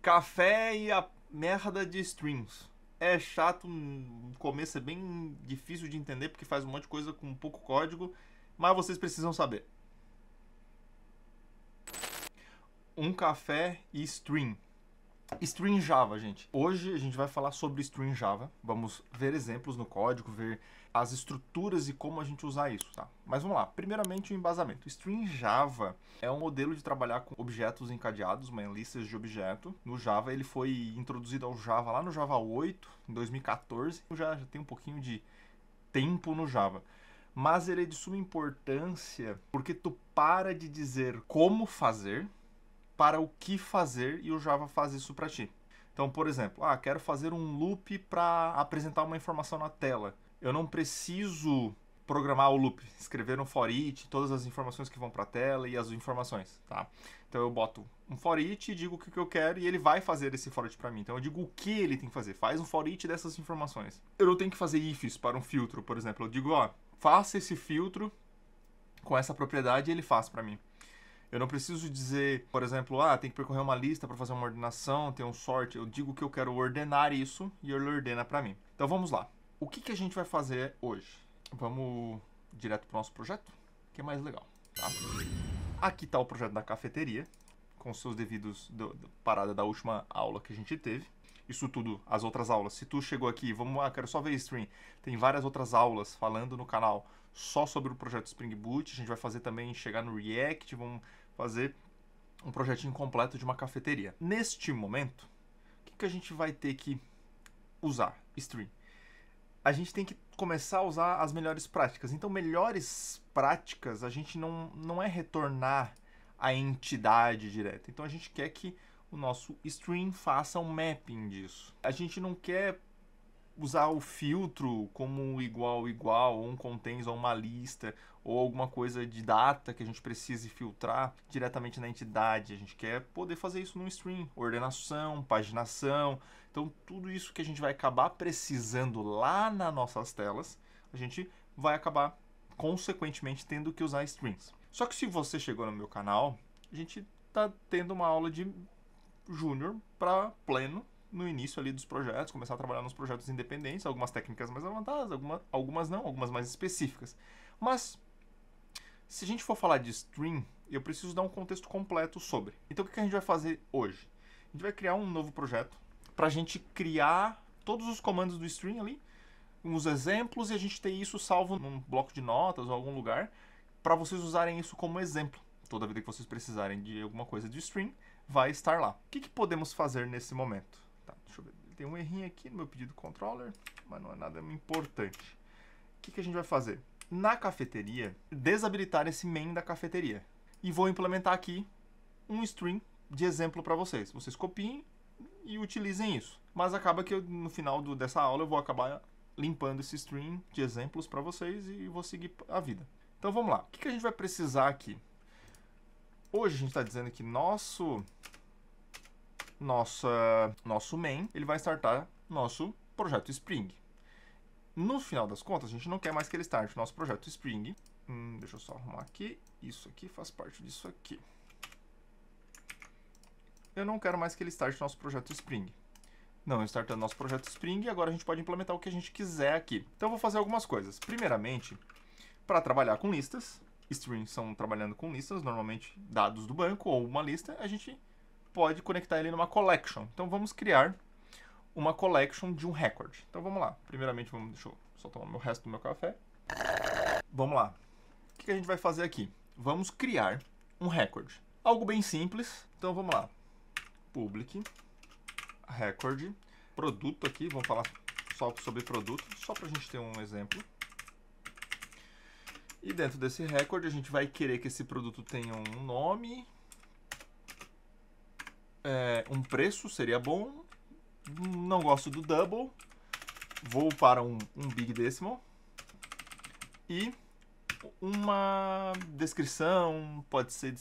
Café e a merda de strings. É chato, no começo é bem difícil de entender porque faz um monte de coisa com pouco código, mas vocês precisam saber. Um café e string. String Java, gente. Hoje a gente vai falar sobre String Java. Vamos ver exemplos no código, ver as estruturas e como a gente usar isso, tá? Mas vamos lá. Primeiramente, o embasamento. String Java é um modelo de trabalhar com objetos encadeados, listas de objeto. No Java, ele foi introduzido ao Java lá no Java 8, em 2014. Já tem um pouquinho de tempo no Java. Mas ele é de suma importância porque tu para de dizer como fazer para o que fazer e o Java faz isso para ti. Então, por exemplo, quero fazer um loop para apresentar uma informação na tela. Eu não preciso programar o loop, escrever um for each, todas as informações que vão para a tela e as informações, tá? Então eu boto um for each e digo o que eu quero e ele vai fazer esse for each para mim. Então eu digo o que ele tem que fazer, faz um for each dessas informações. Eu não tenho que fazer ifs para um filtro, por exemplo. Eu digo, faça esse filtro com essa propriedade e ele faz para mim. Eu não preciso dizer, por exemplo, tem que percorrer uma lista para fazer uma ordenação, tem um sort. Eu digo que eu quero ordenar isso e ele ordena para mim. Então vamos lá. O que a gente vai fazer hoje? Vamos direto para o nosso projeto, que é mais legal, tá? Aqui está o projeto da cafeteria, com seus devidos parada da última aula que a gente teve. Isso tudo, as outras aulas. Se tu chegou aqui, quero só ver String. Tem várias outras aulas falando no canal só sobre o projeto Spring Boot. A gente vai fazer também, chegar no React, vamos fazer um projetinho completo de uma cafeteria. Neste momento, o que a gente vai ter que usar? String. A gente tem que começar a usar as melhores práticas. Então, melhores práticas, a gente não é retornar a entidade direta. Então, a gente quer que o nosso string faça um mapping disso. A gente não quer usar o filtro como igual, ou um contains, ou uma lista, ou alguma coisa de data que a gente precise filtrar diretamente na entidade. A gente quer poder fazer isso no string, ordenação, paginação. Então, tudo isso que a gente vai acabar precisando lá nas nossas telas, a gente vai acabar, consequentemente, tendo que usar strings. Só que se você chegou no meu canal, a gente está tendo uma aula de júnior para pleno no início ali dos projetos, começar a trabalhar nos projetos independentes, algumas técnicas mais avançadas, algumas não, algumas mais específicas. Mas, se a gente for falar de string, eu preciso dar um contexto completo sobre. Então, o que a gente vai fazer hoje? A gente vai criar um novo projeto para a gente criar todos os comandos do string ali, uns exemplos, e a gente ter isso salvo num bloco de notas ou algum lugar, para vocês usarem isso como exemplo. Toda vida que vocês precisarem de alguma coisa de string, vai estar lá. O que podemos fazer nesse momento? Tá, deixa eu ver. Tem um errinho aqui no meu pedido controller, mas não é nada importante. O que a gente vai fazer? Na cafeteria, desabilitar esse main da cafeteria. E vou implementar aqui um string de exemplo para vocês. Vocês copiem e utilizem isso. Mas acaba que no final dessa aula eu vou acabar limpando esse string de exemplos para vocês e vou seguir a vida. Então vamos lá. O que a gente vai precisar aqui? Hoje a gente está dizendo que nosso main, ele vai startar nosso projeto Spring. No final das contas, a gente não quer mais que ele starte nosso projeto Spring. Deixa eu só arrumar aqui. Isso aqui faz parte disso aqui. Eu não quero mais que ele starte nosso projeto Spring. Não, startando nosso projeto Spring, e agora a gente pode implementar o que a gente quiser aqui. Então eu vou fazer algumas coisas. Primeiramente, para trabalhar com listas, strings são trabalhando com listas, normalmente dados do banco ou uma lista, a gente pode conectar ele numa collection. Então vamos criar uma collection de um record. Então vamos lá. Primeiramente, deixa eu só tomar o resto do meu café. Vamos lá. O que a gente vai fazer aqui? Vamos criar um record. Algo bem simples. Então vamos lá. Public record. Produto aqui. Vamos falar só sobre produto, só para a gente ter um exemplo. E dentro desse record, a gente vai querer que esse produto tenha um nome, um preço seria bom, não gosto do double, vou para um big decimal, e uma descrição, pode ser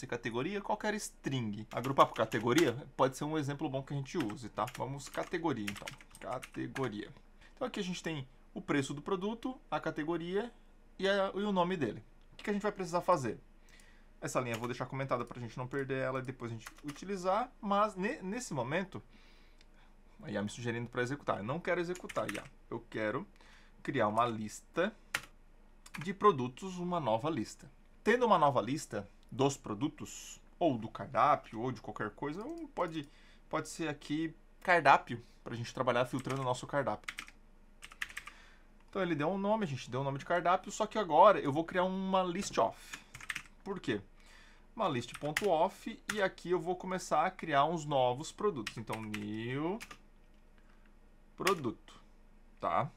categoria, qualquer string. Agrupar por categoria pode ser um exemplo bom que a gente use, tá? Vamos categoria, então. Categoria. Então aqui a gente tem o preço do produto, a categoria e o nome dele. O que a gente vai precisar fazer? Essa linha eu vou deixar comentada para a gente não perder ela e depois a gente utilizar, mas nesse momento, a IA me sugerindo para executar. Eu não quero executar, IA. Eu quero criar uma lista de produtos, uma nova lista. Tendo uma nova lista dos produtos, ou do cardápio, ou de qualquer coisa, pode ser aqui cardápio, para a gente trabalhar filtrando o nosso cardápio. Então ele deu um nome, a gente deu um nome de cardápio, só que agora eu vou criar uma list off. Por quê? Uma list.off, e aqui eu vou começar a criar uns novos produtos. Então, new produto, tá?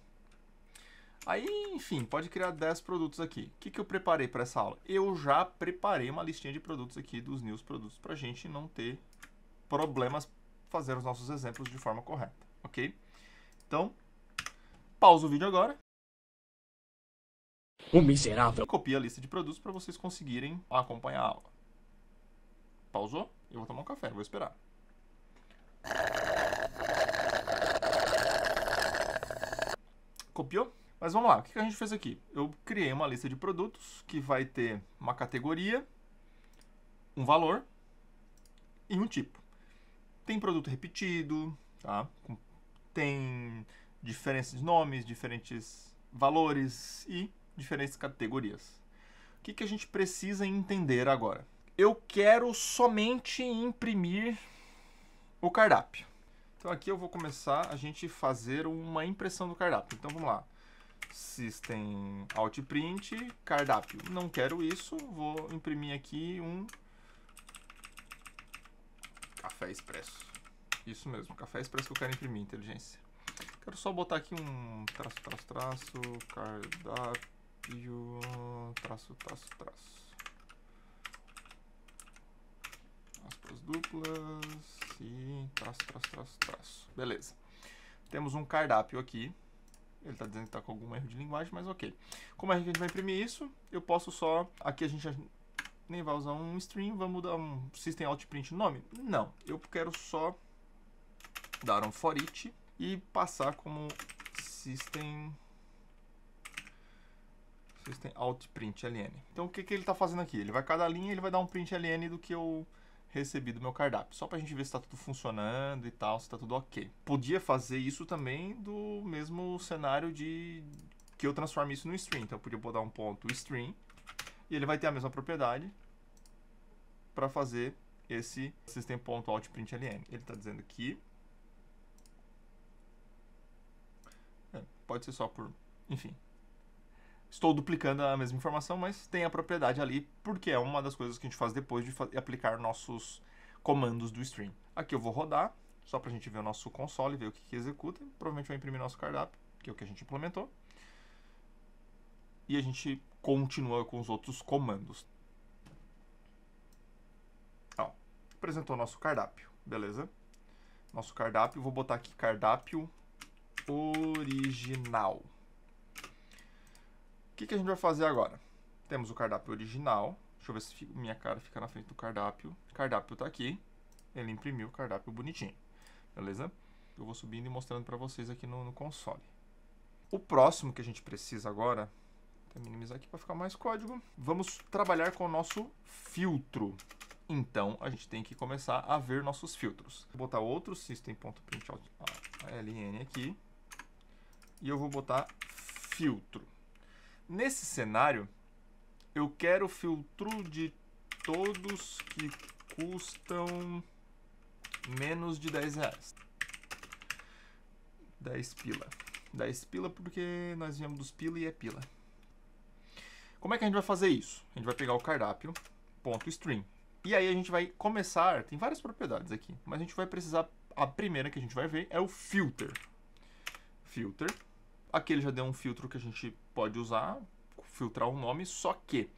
Aí, enfim, pode criar 10 produtos aqui. O que eu preparei para essa aula? Eu já preparei uma listinha de produtos aqui dos new produtos para a gente não ter problemas fazer os nossos exemplos de forma correta, ok? Então, pausa o vídeo agora. Um miserável. Copia a lista de produtos para vocês conseguirem acompanhar a aula. Pausou? Eu vou tomar um café, vou esperar. Copiou? Mas vamos lá, o que a gente fez aqui? Eu criei uma lista de produtos que vai ter uma categoria, um valor e um tipo. Tem produto repetido, tá? Tem diferentes nomes, diferentes valores e diferentes categorias. O que a gente precisa entender agora? Eu quero somente imprimir o cardápio. Então aqui eu vou começar a gente fazer uma impressão do cardápio. Então vamos lá. System Out Print, cardápio. Não quero isso, vou imprimir aqui um café expresso. Isso mesmo, café expresso que eu quero imprimir, inteligência. Quero só botar aqui um traço, cardápio, traço. Aspas duplas e traço. Beleza. Temos um cardápio aqui. Ele está dizendo que está com algum erro de linguagem, mas ok. Como a gente vai imprimir isso, eu posso só... Aqui a gente nem vai usar um string, vamos dar um system out print nome? Não, eu quero só dar um for each e passar como system out print ln. Então o que ele está fazendo aqui? Ele vai cada linha, ele vai dar um print ln do que eu recebi do meu cardápio, só para a gente ver se está tudo funcionando e tal, se está tudo ok. Podia fazer isso também do mesmo cenário de que eu transforme isso no string. Então eu podia botar um ponto string e ele vai ter a mesma propriedade para fazer esse system.outprintln. Ele está dizendo que pode ser só por, enfim, estou duplicando a mesma informação, mas tem a propriedade ali, porque é uma das coisas que a gente faz depois de aplicar nossos comandos do string. Aqui eu vou rodar, só para a gente ver o nosso console, ver o que executa. Provavelmente vai imprimir nosso cardápio, que é o que a gente implementou. E a gente continua com os outros comandos. Ó, apresentou nosso cardápio, beleza? Nosso cardápio, vou botar aqui cardápio original. O que a gente vai fazer agora? Temos o cardápio original. Deixa eu ver se minha cara fica na frente do cardápio. O cardápio está aqui. Ele imprimiu o cardápio bonitinho. Beleza? Eu vou subindo e mostrando para vocês aqui no console. O próximo que a gente precisa agora... Vou minimizar aqui para ficar mais código. Vamos trabalhar com o nosso filtro. Então, a gente tem que começar a ver nossos filtros. Vou botar outro system.println aqui. E eu vou botar filtro. Nesse cenário, eu quero filtro de todos que custam menos de 10 reais. 10 pila. 10 pila porque nós viemos dos pila e é pila. Como é que a gente vai fazer isso? A gente vai pegar o cardápio, .string. E aí a gente vai começar, tem várias propriedades aqui, mas a gente vai precisar, a primeira que a gente vai ver é o filter. Filter. Aqui ele já deu um filtro que a gente pode usar, filtrar um nome, só que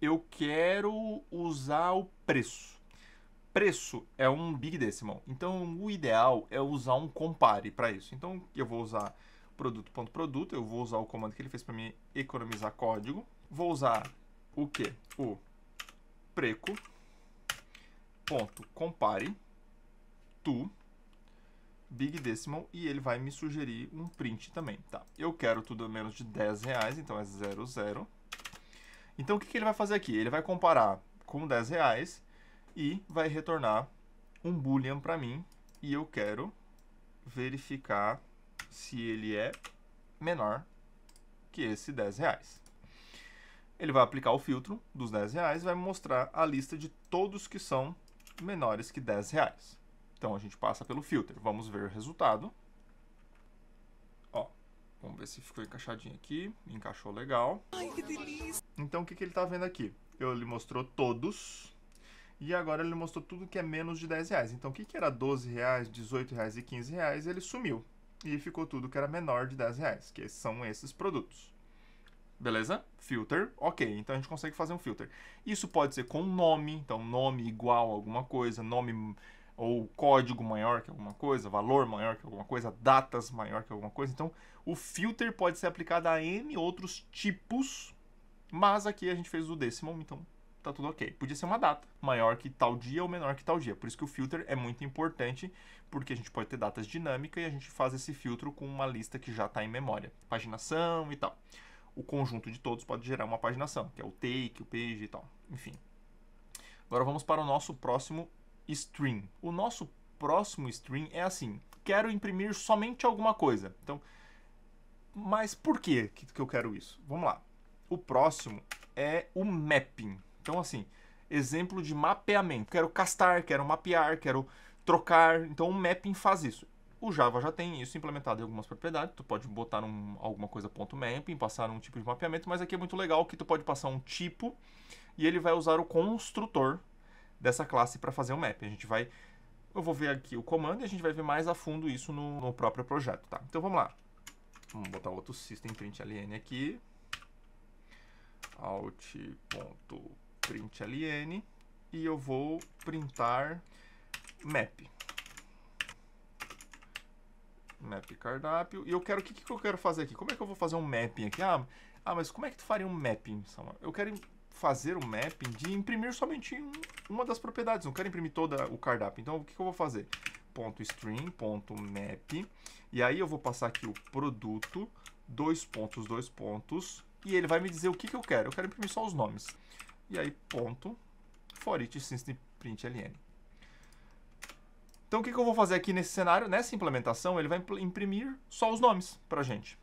eu quero usar o preço. Preço é um big decimal, então o ideal é usar um compare para isso. Então eu vou usar produto.produto, eu vou usar o comando que ele fez para mim economizar código. Vou usar o que? O preco.compare to big decimal e ele vai me sugerir um print também, tá? Eu quero tudo menos de 10 reais, então é 00. Então o que ele vai fazer aqui? Ele vai comparar com R$10 e vai retornar um boolean para mim e eu quero verificar se ele é menor que esse R$10. Ele vai aplicar o filtro dos R$10 e vai me mostrar a lista de todos que são menores que R$10. Então, a gente passa pelo filtro. Vamos ver o resultado. Ó, vamos ver se ficou encaixadinho aqui. Encaixou legal. Ai, que delícia! Então, o que ele está vendo aqui? Ele mostrou todos. E agora ele mostrou tudo que é menos de R$10. Então, o que era R$12, R$18 e R$15, ele sumiu. E ficou tudo que era menor de R$10, que são esses produtos. Beleza? Filter, ok. Então, a gente consegue fazer um filter. Isso pode ser com nome. Então, nome igual a alguma coisa. Nome ou código maior que alguma coisa. Valor maior que alguma coisa. Datas maior que alguma coisa. Então, o filter pode ser aplicado a N outros tipos. Mas aqui a gente fez o decimal, então tá tudo ok. Podia ser uma data maior que tal dia ou menor que tal dia. Por isso que o filter é muito importante, porque a gente pode ter datas dinâmicas e a gente faz esse filtro com uma lista que já está em memória. Paginação e tal. O conjunto de todos pode gerar uma paginação, que é o take, o page e tal. Enfim. Agora vamos para o nosso próximo string. O nosso próximo string é assim. Quero imprimir somente alguma coisa. Então, mas por que eu quero isso? Vamos lá. O próximo é o mapping. Então, assim, exemplo de mapeamento. Quero castar, quero mapear, quero trocar. Então, o mapping faz isso. O Java já tem isso implementado em algumas propriedades. Tu pode botar alguma coisa .mapping, passar um tipo de mapeamento, mas aqui é muito legal que tu pode passar um tipo e ele vai usar o construtor dessa classe para fazer o mapping. Eu vou ver aqui o comando e a gente vai ver mais a fundo isso no próprio projeto, tá? Então, vamos lá. Vamos botar outro system.println aqui. out.println e eu vou printar map cardápio. E eu quero, o que eu quero fazer aqui? Como é que eu vou fazer um mapping aqui? Mas como é que tu faria um mapping, Samuel? Eu quero fazer um mapping de imprimir somente uma das propriedades, não quero imprimir todo o cardápio. Então, o que eu vou fazer? .string.map e aí eu vou passar aqui o produto, dois pontos, e ele vai me dizer o que eu quero. Eu quero imprimir só os nomes. E aí, .forEach system.println. Então, o que eu vou fazer aqui nesse cenário? Nessa implementação, ele vai imprimir só os nomes pra gente.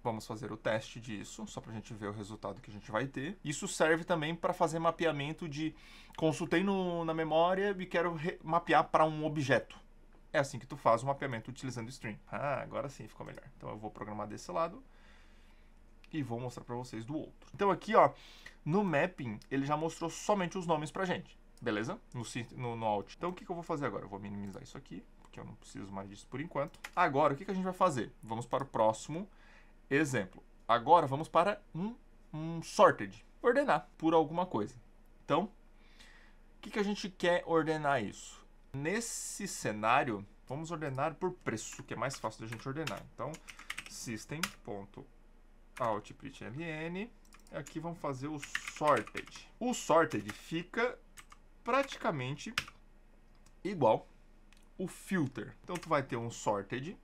Vamos fazer o teste disso, só pra gente ver o resultado que a gente vai ter. Isso serve também para fazer mapeamento de... Consultei na memória e quero mapear para um objeto. É assim que tu faz o mapeamento utilizando string. Agora sim ficou melhor. Então, eu vou programar desse lado e vou mostrar para vocês do outro. Então aqui, ó, no mapping, ele já mostrou somente os nomes pra gente, beleza? No out. Então o que eu vou fazer agora? Eu vou minimizar isso aqui, porque eu não preciso mais disso por enquanto. Agora, o que a gente vai fazer? Vamos para o próximo exemplo. Agora vamos para um sorted, ordenar por alguma coisa. Então, o que a gente quer ordenar isso? Nesse cenário, vamos ordenar por preço, que é mais fácil da gente ordenar. Então, system.out.println. Aqui vamos fazer o sorted. O sorted fica praticamente igual o filter. Então, tu vai ter um sorted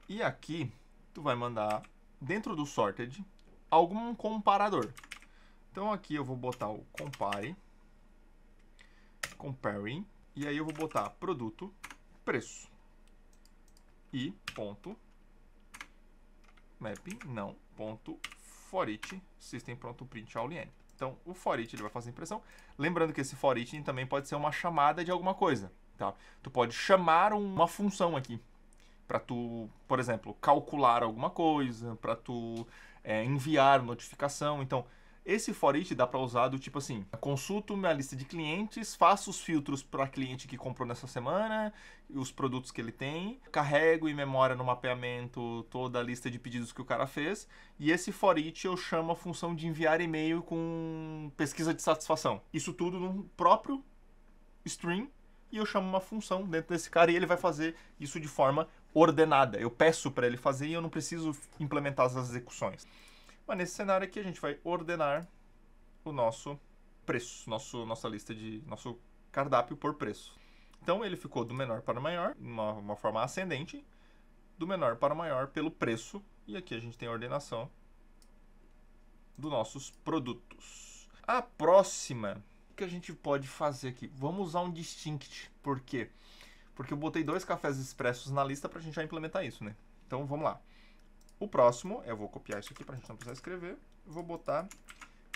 e aqui tu vai mandar dentro do sorted algum comparador. Então, aqui eu vou botar o comparing, e aí eu vou botar produto, preço e ponto mapping, não, ponto forEach system.println. Então, o forEach ele vai fazer a impressão. Lembrando que esse forEach também pode ser uma chamada de alguma coisa, tá? Tu pode chamar uma função aqui para tu, por exemplo, calcular alguma coisa, para tu enviar notificação. Então, esse forEach dá para usar do tipo assim: consulto minha lista de clientes, faço os filtros para cliente que comprou nessa semana, os produtos que ele tem, carrego em memória no mapeamento toda a lista de pedidos que o cara fez, e esse forEach eu chamo a função de enviar e-mail com pesquisa de satisfação. Isso tudo no próprio string, e eu chamo uma função dentro desse cara e ele vai fazer isso de forma ordenada. Eu peço para ele fazer e eu não preciso implementar as execuções. Mas nesse cenário aqui a gente vai ordenar o nosso preço, nossa lista de nosso cardápio por preço. Então ele ficou do menor para o maior, uma forma ascendente, do menor para o maior pelo preço, e aqui a gente tem a ordenação dos nossos produtos. A próxima O que a gente pode fazer aqui? Vamos usar um distinct. Por quê? Porque eu botei 2 cafés expressos na lista pra gente já implementar isso, né? Então, vamos lá. O próximo, eu vou copiar isso aqui pra gente não precisar escrever. Eu vou botar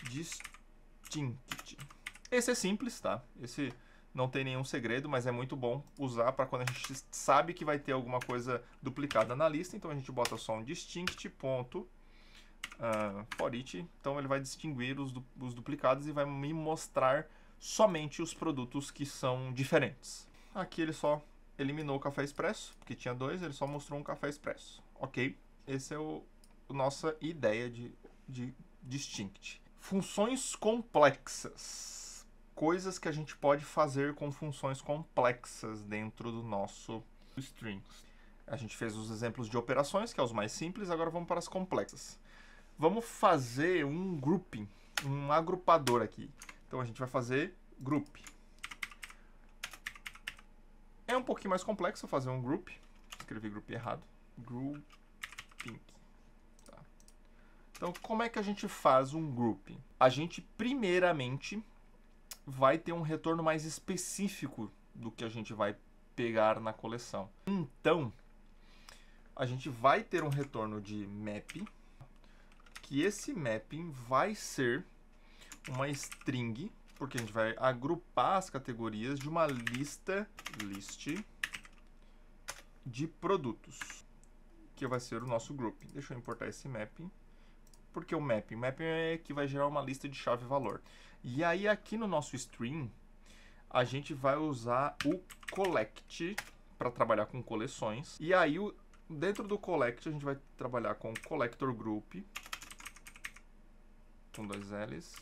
distinct. Esse é simples, tá? Esse não tem nenhum segredo, mas é muito bom usar para quando a gente sabe que vai ter alguma coisa duplicada na lista. Então, a gente bota só um distinct ponto for each. Então, ele vai distinguir os duplicados e vai me mostrar somente os produtos que são diferentes. Aqui ele só eliminou o café expresso, porque tinha 2, ele só mostrou um café expresso. Ok? Essa é a nossa ideia de distinct. Funções complexas. Coisas que a gente pode fazer com funções complexas dentro do nosso string. A gente fez os exemplos de operações, que é os mais simples, agora vamos para as complexas. Vamos fazer um grouping, um agrupador aqui. Então a gente vai fazer group. É um pouquinho mais complexo fazer um group. Escrevi group errado. Grouping. Tá. Então, como é que a gente faz um grouping? A gente, primeiramente, vai ter um retorno mais específico do que a gente vai pegar na coleção. Então, a gente vai ter um retorno de map, que esse mapping vai ser uma string, porque a gente vai agrupar as categorias de uma list de produtos, que vai ser o nosso grouping. Deixa eu importar esse mapping, porque o mapping é que vai gerar uma lista de chave valor. E aí aqui no nosso string, a gente vai usar o collect para trabalhar com coleções. E aí dentro do collect a gente vai trabalhar com collector group, com 2 L's,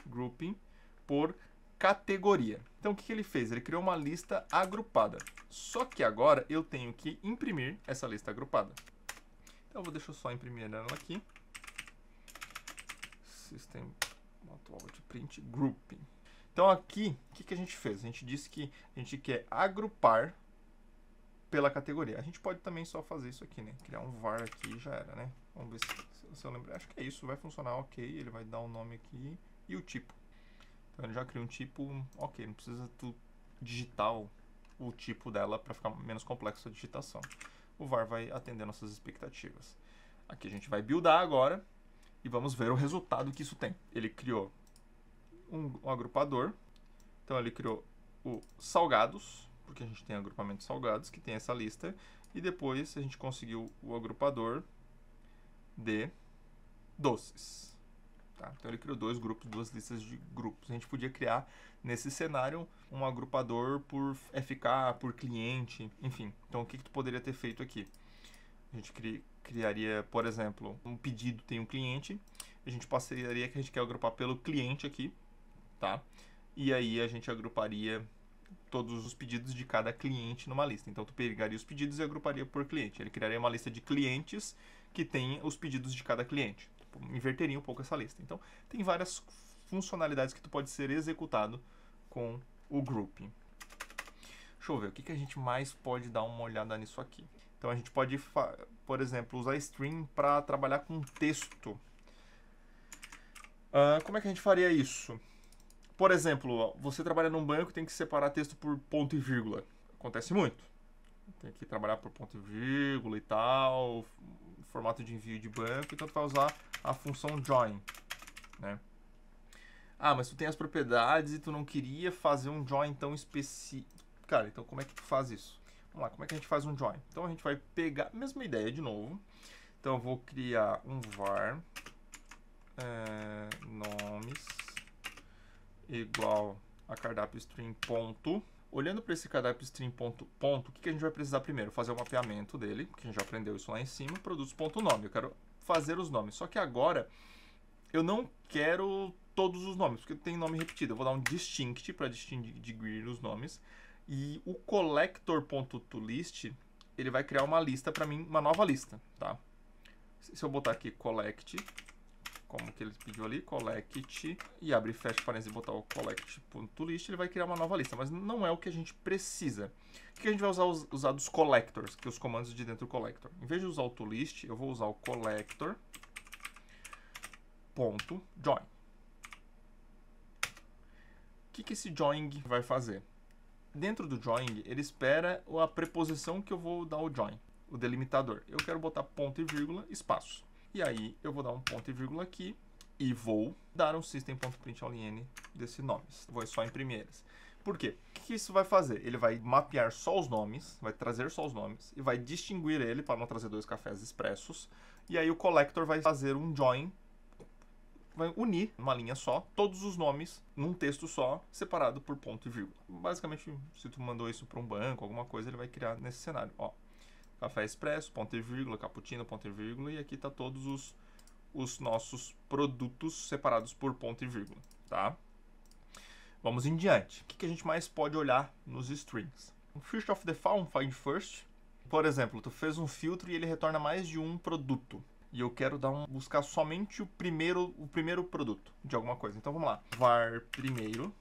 grouping, por categoria. Então o que ele fez? Ele criou uma lista agrupada. Só que agora eu tenho que imprimir essa lista agrupada. Então eu deixar só imprimir ela aqui. System.out.print grouping. Então aqui, o que a gente fez? A gente disse que a gente quer agrupar pela categoria. A gente pode também só fazer isso aqui, né? Criar um var aqui e já era, né? Vamos ver se eu lembro. Acho que é isso, vai funcionar ok. Ele vai dar um nome aqui e o tipo. Então ele já criou um tipo, ok, não precisa tu digitar o tipo dela para ficar menos complexo a digitação. O var vai atender nossas expectativas. Aqui a gente vai buildar agora e vamos ver o resultado que isso tem. Ele criou um agrupador, então ele criou o salgados, porque a gente tem agrupamento de salgados, que tem essa lista, e depois a gente conseguiu o agrupador de doces. Tá? Então ele criou 2 grupos, 2 listas de grupos. A gente podia criar nesse cenário um agrupador por FK, por cliente, enfim. Então o que tu poderia ter feito aqui? A gente criaria, por exemplo, um pedido tem um cliente, a gente passaria que a gente quer agrupar pelo cliente aqui, tá? E aí a gente agruparia todos os pedidos de cada cliente numa lista. Então tu pegaria os pedidos e agruparia por cliente. Ele criaria uma lista de clientes que tem os pedidos de cada cliente. Inverteria um pouco essa lista. Então, tem várias funcionalidades que tu pode ser executado com o grouping. Deixa eu ver, o que a gente mais pode dar uma olhada nisso aqui. Então, a gente pode, por exemplo, usar string para trabalhar com texto. Como é que a gente faria isso? Por exemplo, você trabalha num banco e tem que separar texto por ponto e vírgula. Acontece muito. Tem que trabalhar por ponto e vírgula e tal, formato de envio de banco, então tu vai usar a função join, né? Ah, mas tu tem as propriedades e tu não queria fazer um join tão específico. Cara, então como é que tu faz isso? Vamos lá, como é que a gente faz um join? Então a gente vai pegar a mesma ideia de novo. Então eu vou criar um var nomes igual a cardápio string ponto. Olhando para esse cardápio string ponto, o que a gente vai precisar primeiro? Fazer o mapeamento dele, que a gente já aprendeu isso lá em cima, produtos.nome. Eu quero fazer os nomes. Só que agora eu não quero todos os nomes, porque tem nome repetido. Eu vou dar um distinct para distinguir os nomes. E o collector.toList, ele vai criar uma lista para mim, uma nova lista, tá? Se eu botar aqui collect, como que ele pediu ali, collect, e abre e fecha parênteses e botar o collect.toList, ele vai criar uma nova lista, mas não é o que a gente precisa. O que a gente vai usar dos collectors, que é os comandos de dentro do collector? Em vez de usar o toList, eu vou usar o collector.join. que esse join vai fazer? Dentro do join, ele espera a preposição que eu vou dar o join, o delimitador. Eu quero botar ponto e vírgula, espaço. E aí eu vou dar um ponto e vírgula aqui e vou dar um system.println desses nomes. Vou só imprimir eles. Por quê? O que isso vai fazer? Ele vai mapear só os nomes, vai trazer só os nomes e vai distinguir ele para não trazer dois cafés expressos. E aí o collector vai fazer um join, vai unir numa linha só todos os nomes num texto só, separado por ponto e vírgula. Basicamente, se tu mandou isso para um banco, alguma coisa, ele vai criar nesse cenário. Ó, café expresso, ponto e vírgula, cappuccino, ponto e vírgula, e aqui tá todos os nossos produtos separados por ponto e vírgula, tá? Vamos em diante. O que a gente mais pode olhar nos strings? Um first of the file, um find first. Por exemplo, tu fez um filtro e ele retorna mais de um produto. E eu quero buscar somente o primeiro produto de alguma coisa. Então vamos lá. Var primeiro.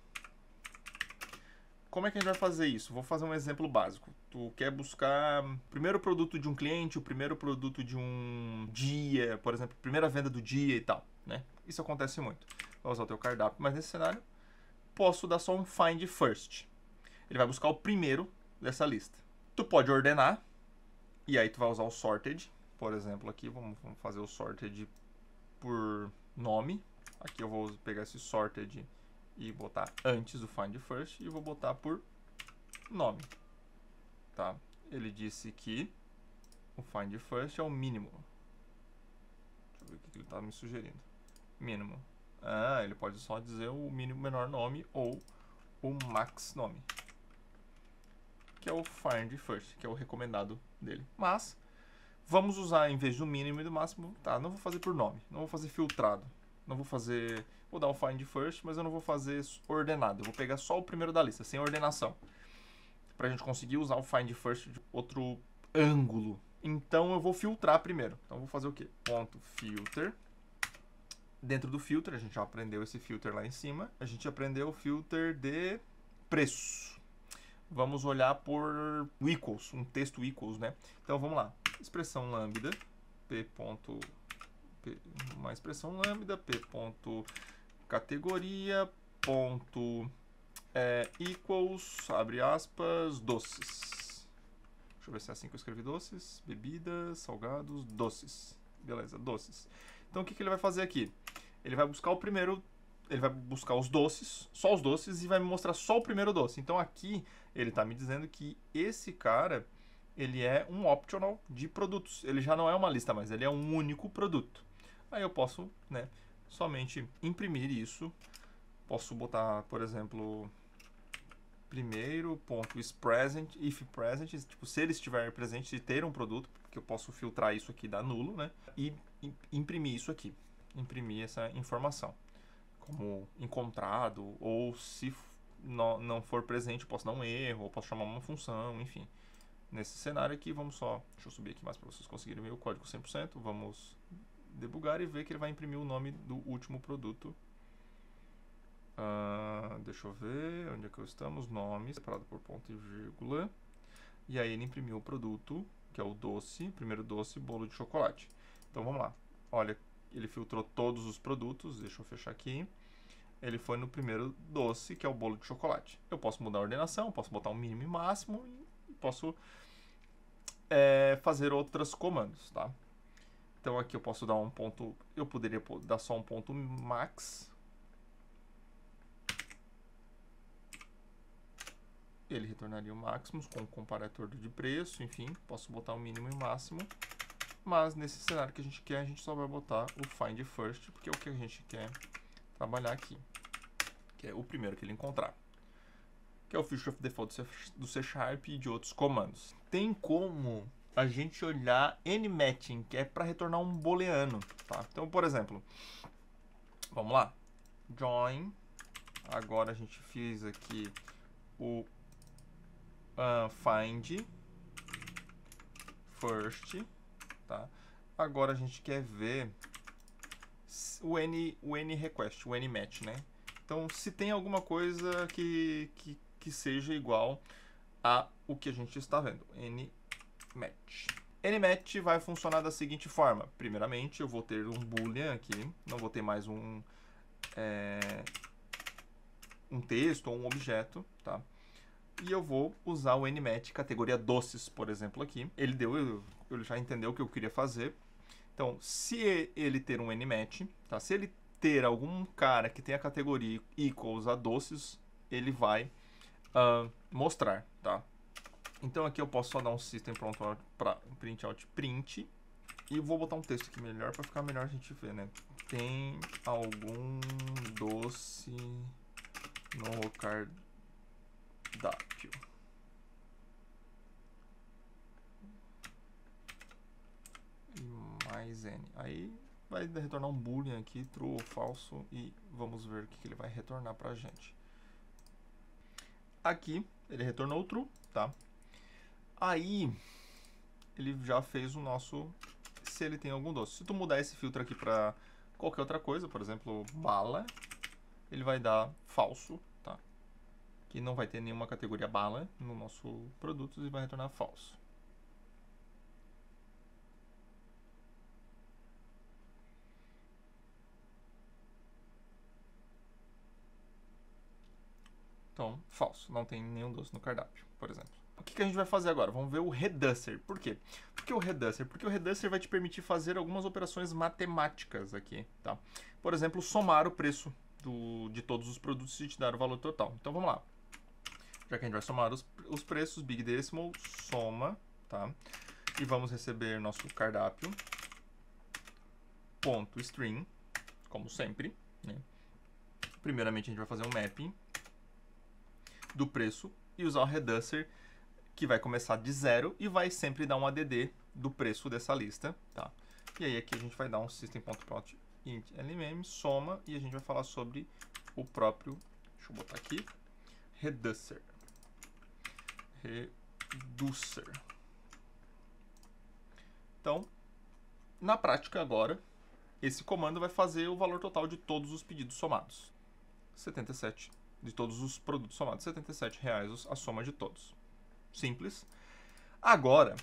Como é que a gente vai fazer isso? Vou fazer um exemplo básico. Tu quer buscar o primeiro produto de um cliente, o primeiro produto de um dia, por exemplo, primeira venda do dia e tal, né? Isso acontece muito. Vai usar o teu cardápio, mas nesse cenário posso dar só um find first. Ele vai buscar o primeiro dessa lista. Tu pode ordenar, e aí tu vai usar o sorted. Por exemplo, aqui vamos fazer o sorted por nome. Aqui eu vou pegar esse sorted e botar antes do find first e vou botar por nome. Tá? Ele disse que o find first é o mínimo. Deixa eu ver o que ele está me sugerindo. Mínimo. Ah, ele pode só dizer o mínimo menor nome ou o max nome, que é o find first, que é o recomendado dele. Mas vamos usar, em vez do mínimo e do máximo, tá, não vou fazer por nome, não vou fazer filtrado, não vou fazer, vou dar o find first, mas eu não vou fazer ordenado, eu vou pegar só o primeiro da lista, sem ordenação, pra gente conseguir usar o find first de outro ângulo. Então eu vou filtrar primeiro, então eu vou fazer o quê? Ponto filter. Dentro do filter, a gente já aprendeu esse filter lá em cima, a gente aprendeu o filter de preço. Vamos olhar por equals, um texto equals, né? Então vamos lá. Expressão lambda, uma expressão lambda, categoria, equals, abre aspas, doces. Deixa eu ver se é assim que eu escrevi doces. Bebidas, salgados, doces. Beleza, doces. Então o que ele vai fazer aqui? Ele vai buscar o primeiro, ele vai buscar os doces, só os doces, e vai me mostrar só o primeiro doce. Então aqui ele está me dizendo que esse cara, ele é um optional de produtos. Ele já não é uma lista mais, ele é um único produto. Aí eu posso, né, somente imprimir isso. Posso botar, por exemplo, primeiro ponto is present, if present, tipo, se ele estiver presente e ter um produto, porque eu posso filtrar isso aqui, dar nulo, né, e imprimir isso aqui, imprimir essa informação como encontrado, ou se não for presente, eu posso dar um erro, ou posso chamar uma função, enfim. Nesse cenário aqui, vamos só, deixa eu subir aqui mais para vocês conseguirem ver o código 100%, vamos debugar e ver que ele vai imprimir o nome do último produto. Deixa eu ver, onde é que estamos? Nome, separado por ponto e vírgula. E aí ele imprimiu o produto, que é o doce, primeiro doce, bolo de chocolate. Então vamos lá. Olha, ele filtrou todos os produtos, deixa eu fechar aqui. Ele foi no primeiro doce, que é o bolo de chocolate. Eu posso mudar a ordenação, posso botar um mínimo e máximo, e posso fazer outros comandos, tá? Então aqui eu posso dar um ponto, eu poderia dar só um ponto max. Ele retornaria o máximo com o comparador de preço, enfim, posso botar o mínimo e o máximo. Mas nesse cenário que a gente quer, a gente só vai botar o find first, porque é o que a gente quer trabalhar aqui, que é o primeiro que ele encontrar, que é o feature of default do C# e de outros comandos. Tem como a gente olhar nmatching, que é para retornar um booleano, tá? Então, por exemplo, vamos lá, join, agora a gente fez aqui o find first, tá? Agora a gente quer ver o N request, o Nmatch, né? Então, se tem alguma coisa que seja igual a o que a gente está vendo, Nmatch. Nmatch vai funcionar da seguinte forma. Primeiramente, eu vou ter um boolean aqui, não vou ter mais um um texto ou um objeto, tá? E eu vou usar o nmat categoria doces, por exemplo, aqui. Ele já entendeu o que eu queria fazer. Então, se ele ter um nmat, tá? Se ele ter algum cara que tem a categoria equals a doces, ele vai mostrar, tá? Então aqui eu posso só dar um system pronto para print out print e vou botar um texto aqui melhor para ficar melhor a gente ver, né? Tem algum doce no cardápio? E mais n. Aí vai retornar um boolean aqui, true ou falso, e vamos ver o que ele vai retornar pra gente. Aqui ele retornou true, tá? Aí ele já fez o nosso, se ele tem algum doce. Se tu mudar esse filtro aqui para qualquer outra coisa, por exemplo, bala, ele vai dar falso, tá? Que não vai ter nenhuma categoria bala no nosso produto e vai retornar falso. Então, falso, não tem nenhum doce no cardápio, por exemplo. O que a gente vai fazer agora? Vamos ver o reducer. Por quê? Por que o reducer? Porque o reducer vai te permitir fazer algumas operações matemáticas aqui, tá? Por exemplo, somar o preço de todos os produtos e te dar o valor total. Então, vamos lá. Já que a gente vai somar os preços, Big Decimal, soma, tá? E vamos receber nosso cardápio, ponto string, como sempre, né? Primeiramente, a gente vai fazer um mapping do preço e usar o reducer, que vai começar de 0 e vai sempre dar um add do preço dessa lista, tá? E aí aqui a gente vai dar um system.plot int lmm, soma, e a gente vai falar sobre o próprio, deixa eu botar aqui, reducer. Então, na prática agora, esse comando vai fazer o valor total de todos os pedidos somados. 77, de todos os produtos somados, R$77 a soma de todos. Simples. Agora,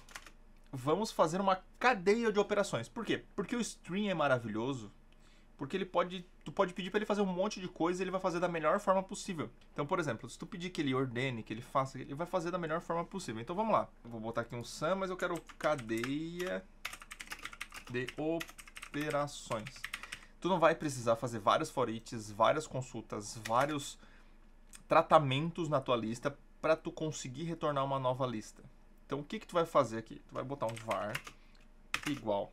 vamos fazer uma cadeia de operações. Por quê? Porque o string é maravilhoso, porque tu pode pedir para ele fazer um monte de coisa e ele vai fazer da melhor forma possível. Então, por exemplo, se tu pedir que ele ordene, que ele faça, ele vai fazer da melhor forma possível. Então, vamos lá. Eu vou botar aqui um sum, mas eu quero cadeia de operações. Tu não vai precisar fazer vários for eachs, várias consultas, vários tratamentos na tua lista para tu conseguir retornar uma nova lista. Então, o que tu vai fazer aqui? Tu vai botar um var igual.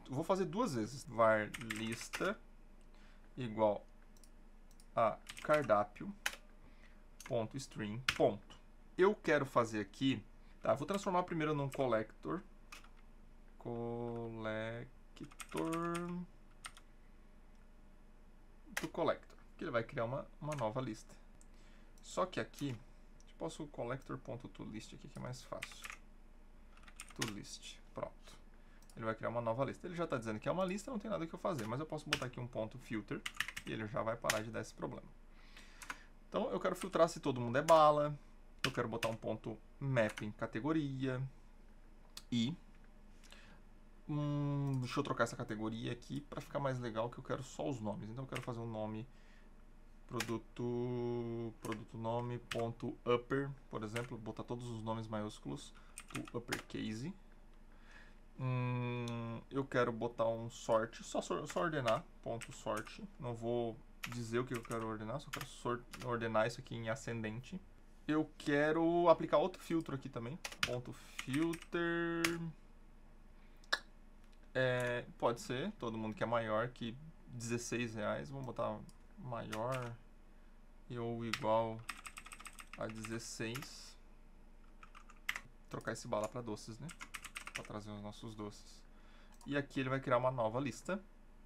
Vou fazer duas vezes. Var lista igual a cardápio ponto string ponto. Eu quero fazer aqui, tá? Vou transformar primeiro num collector do collector, que ele vai criar uma nova lista. Só que aqui, eu posso collector.toList aqui, que é mais fácil. ToList, pronto. Ele vai criar uma nova lista. Ele já está dizendo que é uma lista, não tem nada que eu fazer, mas eu posso botar aqui um ponto filter e ele já vai parar de dar esse problema. Então, eu quero filtrar se todo mundo é bala, eu quero botar um ponto mapping categoria e deixa eu trocar essa categoria aqui para ficar mais legal, que eu quero só os nomes. Então, eu quero fazer um nome produto nome ponto upper, por exemplo, botar todos os nomes maiúsculos do uppercase. Eu quero botar um sort, só ordenar, ponto sort. Não vou dizer o que eu quero ordenar, só quero ordenar isso aqui em ascendente. Eu quero aplicar outro filtro aqui também, ponto filter. Pode ser, todo mundo que é maior que R$16. Vamos botar maior ou igual a 16. Trocar esse bala para doces, né? Para trazer os nossos doces. E aqui ele vai criar uma nova lista,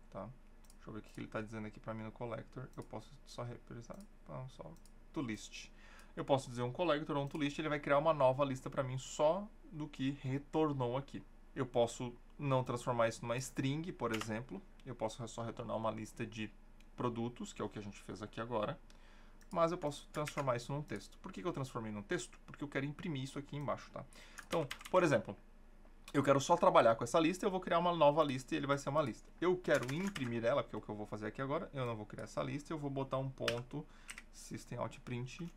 tá? Deixa eu ver o que ele está dizendo aqui para mim no collector. Eu posso só representar, só toList. Eu posso dizer um collector ou um toList, ele vai criar uma nova lista para mim só do que retornou aqui. Eu posso não transformar isso numa string, por exemplo. Eu posso só retornar uma lista de produtos, que é o que a gente fez aqui agora. Mas eu posso transformar isso num texto. Por que eu transformei num texto? Porque eu quero imprimir isso aqui embaixo, tá? Então, por exemplo, Eu quero só trabalhar com essa lista, eu vou criar uma nova lista e ele vai ser uma lista. Eu quero imprimir ela, que é o que eu vou fazer aqui agora. Eu não vou criar essa lista, eu vou botar um ponto system out print,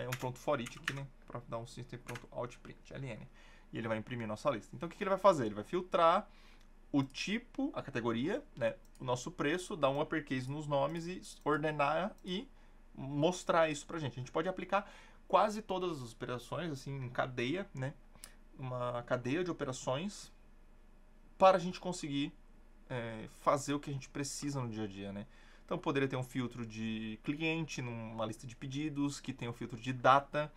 um ponto for each aqui, né? Para dar um system.outprint, ln. E ele vai imprimir nossa lista. Então o que ele vai fazer? Ele vai filtrar o tipo, a categoria, né? O nosso preço, dar um uppercase nos nomes e ordenar e mostrar isso pra gente. A gente pode aplicar quase todas as operações, assim, em cadeia, né? Uma cadeia de operações para a gente conseguir fazer o que a gente precisa no dia a dia, né? Então, poderia ter um filtro de cliente numa lista de pedidos, que tem um filtro de data,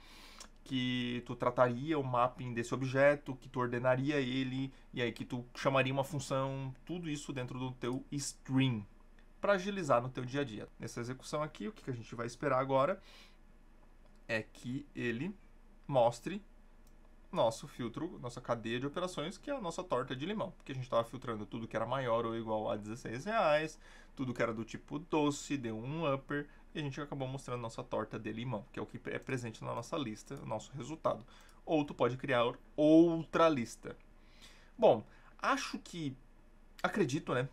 que tu trataria o mapping desse objeto, que tu ordenaria ele, e aí que tu chamaria uma função, tudo isso dentro do teu stream, para agilizar no teu dia a dia. Nessa execução aqui, o que a gente vai esperar agora é que ele mostre nosso filtro, nossa cadeia de operações, que é a nossa torta de limão. Porque a gente estava filtrando tudo que era maior ou igual a R$16, tudo que era do tipo doce, deu um upper, e a gente acabou mostrando nossa torta de limão, que é o que é presente na nossa lista, o nosso resultado. Ou tu pode criar outra lista. Bom, acredito, né,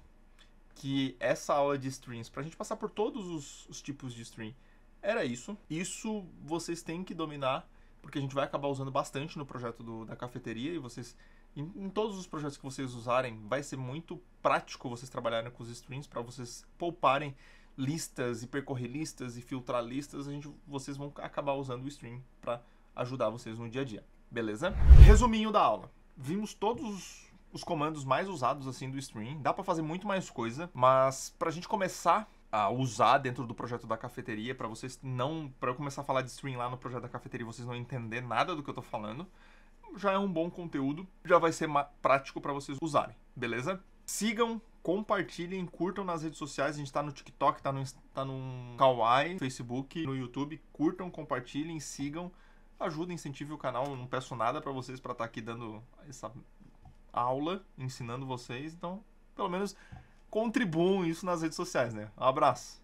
que essa aula de streams, para a gente passar por todos os tipos de stream, era isso. Isso vocês têm que dominar, porque a gente vai acabar usando bastante no projeto da cafeteria, e vocês, em todos os projetos que vocês usarem, vai ser muito prático vocês trabalharem com os streams, para vocês pouparem listas e percorrer listas e filtrar listas. Vocês vão acabar usando o stream para ajudar vocês no dia a dia, beleza? Resuminho da aula. Vimos todos os comandos mais usados assim do stream. Dá para fazer muito mais coisa, mas para a gente começar a usar dentro do projeto da cafeteria, para eu começar a falar de stream lá no projeto da cafeteria, vocês não entender nada do que eu tô falando, já é um bom conteúdo, já vai ser prático para vocês usarem, beleza? Sigam, compartilhem, curtam nas redes sociais, a gente tá no TikTok, tá no Kawaii, Facebook, no YouTube, curtam, compartilhem, sigam, ajudem, incentivem o canal, eu não peço nada para vocês para estar aqui dando essa aula, ensinando vocês, então, pelo menos contribuam isso nas redes sociais, né? Um abraço!